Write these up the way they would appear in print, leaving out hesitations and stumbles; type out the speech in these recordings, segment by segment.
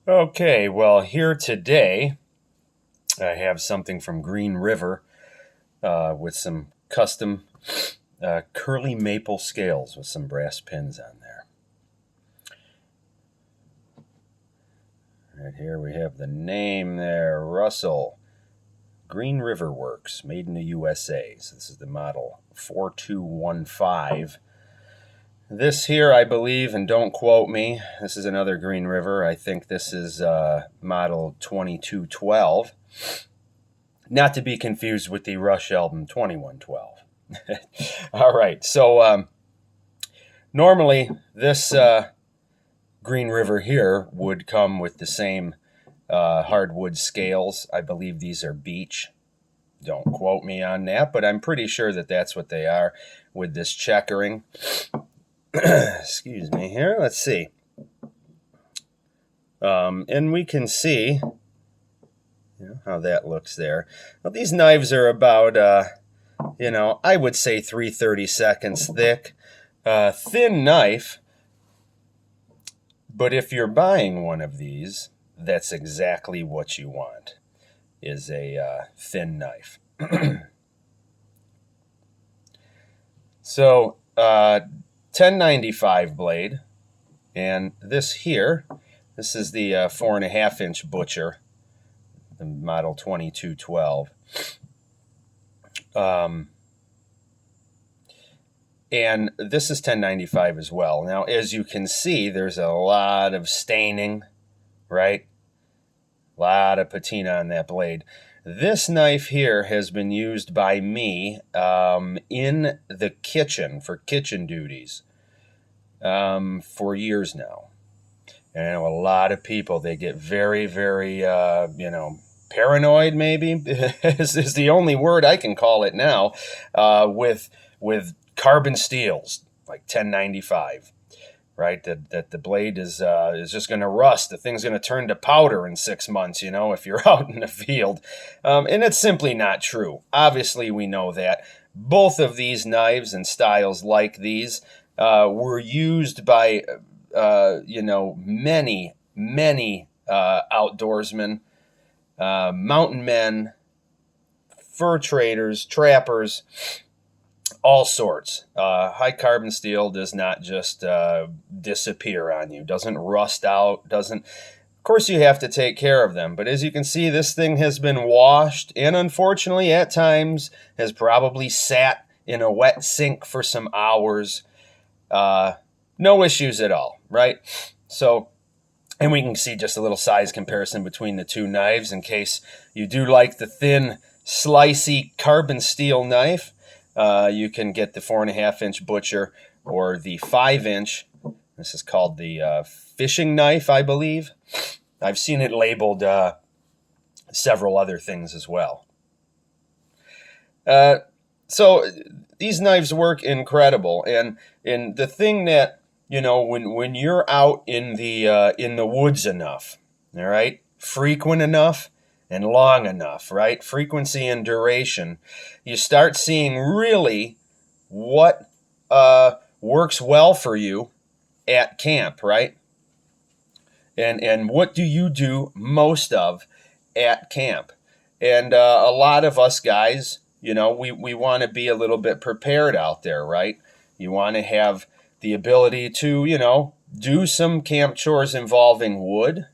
Okay, well, here today I have something from Green River with some custom curly maple scales with some brass pins on there. Right here we have the name there, Russell. Green River Works, made in the USA. So this is the model 4215. This here, I believe, and don't quote me, this is another Green River. I think this is model 2212. Not to be confused with the Rush album 2112. All right, so normally this Green River here would come with the same hardwood scales. I believe these are beech. Don't quote me on that, but I'm pretty sure that that's what they are with this checkering. Excuse me here. Let's see. And we can see how that looks there. Well, these knives are about, I would say 3/32 thick. Thin knife, but if you're buying one of these, that's exactly what you want, is a thin knife. So, 1095 blade, and this here, this is the 4.5-inch butcher, the model 2212. And this is 1095 as well. Now, as you can see, there's a lot of staining, right? A lot of patina on that blade. This knife here has been used by me in the kitchen for kitchen duties for years now. And I know a lot of people, they get very, very, paranoid maybe is the only word I can call it now, with carbon steels, like 1095. Right, that the blade is just going to rust. The thing's going to turn to powder in 6 months, if you're out in the field. And it's simply not true. Obviously, we know that. Both of these knives and styles like these were used by, many, many outdoorsmen, mountain men, fur traders, trappers, all sorts. High carbon steel does not just disappear on you, doesn't rust out, doesn't. Of course, you have to take care of them. But as you can see, this thing has been washed and unfortunately at times has probably sat in a wet sink for some hours. No issues at all, right? So, and we can see just a little size comparison between the two knives in case you do like the thin, slicey carbon steel knife. You can get the 4.5-inch butcher or the 5-inch. This is called the fishing knife, I believe. I've seen it labeled several other things as well. So these knives work incredible, and the thing that when you're out in the woods enough, all right, frequent enough, and long enough, right? Frequency and duration. You start seeing really what works well for you at camp, right? And what do you do most of at camp? And a lot of us guys, we want to be a little bit prepared out there, right? You want to have the ability to, do some camp chores involving wood,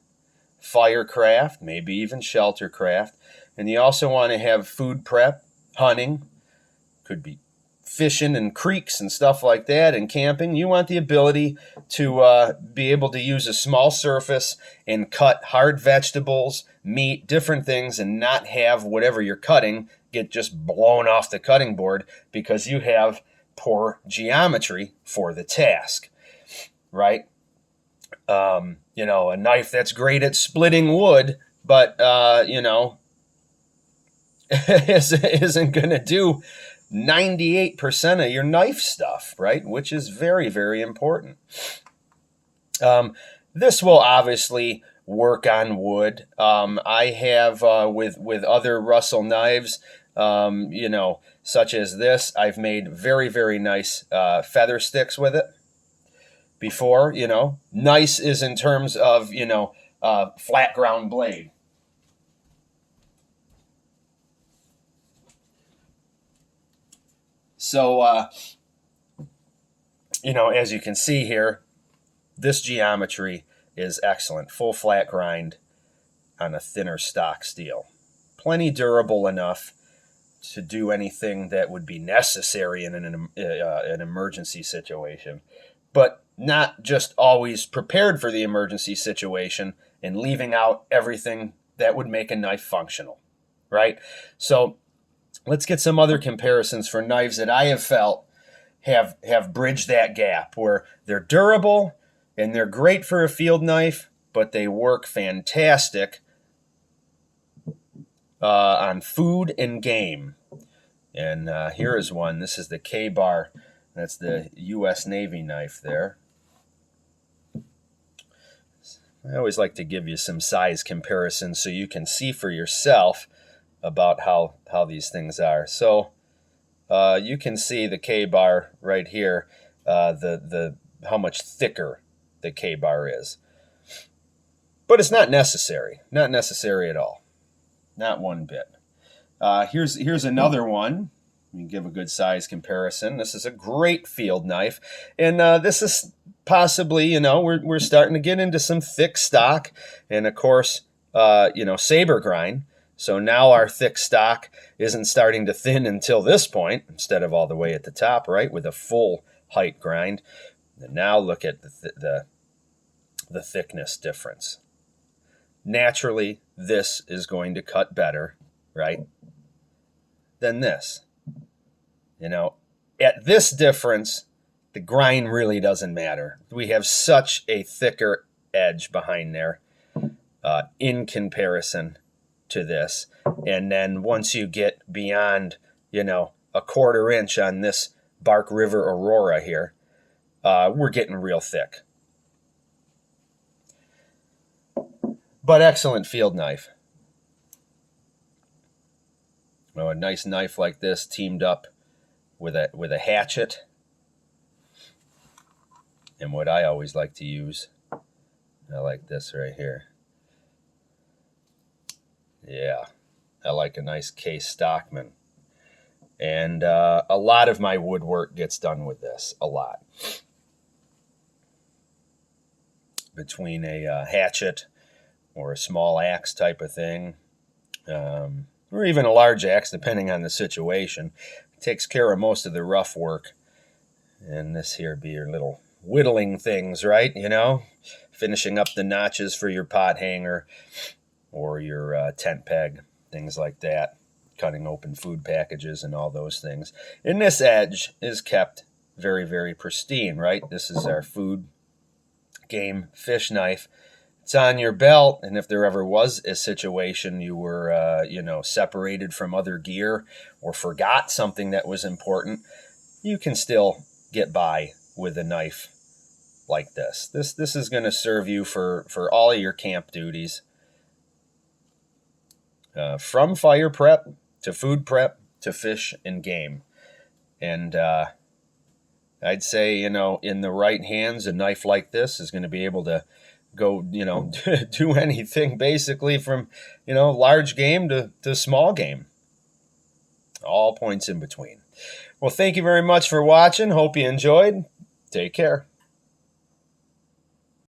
firecraft, maybe even sheltercraft. And you also want to have food prep, hunting, could be fishing in creeks and stuff like that, and camping. You want the ability to be able to use a small surface and cut hard vegetables, meat, different things, and not have whatever you're cutting get just blown off the cutting board because you have poor geometry for the task, right? A knife that's great at splitting wood, but, isn't going to do 98% of your knife stuff, right? Which is very, very important. This will obviously work on wood. I have, with other Russell knives, such as this, I've made very, very nice feather sticks with it before. Nice is in terms of, flat ground blade. So, as you can see here, this geometry is excellent. Full flat grind on a thinner stock steel. Plenty durable enough to do anything that would be necessary in an emergency situation, but not just always prepared for the emergency situation and leaving out everything that would make a knife functional, right? So let's get some other comparisons for knives that I have felt have bridged that gap, where they're durable and they're great for a field knife, but they work fantastic on food and game. And here is one. This is the Kabar. That's the U.S. Navy knife there. I always like to give you some size comparisons so you can see for yourself about how these things are. So you can see the K-bar right here, the how much thicker the K-bar is. But it's not necessary. Not necessary at all. Not one bit. Here's another one. You can give a good size comparison. This is a great field knife. And this is possibly, we're starting to get into some thick stock. And of course, saber grind. So now our thick stock isn't starting to thin until this point, instead of all the way at the top, right, with a full height grind. And now look at the thickness difference. Naturally, this is going to cut better, right, than this. At this difference, the grind really doesn't matter. We have such a thicker edge behind there in comparison to this. And then once you get beyond, a quarter inch on this Bark River Aurora here, we're getting real thick. But excellent field knife. A nice knife like this teamed up with a hatchet. And what I always like to use, I like this right here. Yeah, I like a nice case Stockman. And a lot of my woodwork gets done with this, a lot. Between a hatchet or a small axe type of thing, or even a large axe, depending on the situation. It takes care of most of the rough work. And this here be your little whittling things, right? Finishing up the notches for your pot hanger or your tent peg, things like that. Cutting open food packages and all those things. And this edge is kept very, very pristine, right? This is our food, game, fish knife. It's on your belt, and if there ever was a situation you were, separated from other gear or forgot something that was important, you can still get by with a knife like this. This is going to serve you for all of your camp duties, from fire prep to food prep to fish and game. And I'd say, in the right hands, a knife like this is going to be able to go, do anything basically from, large game to small game. All points in between. Well, thank you very much for watching. Hope you enjoyed. Take care.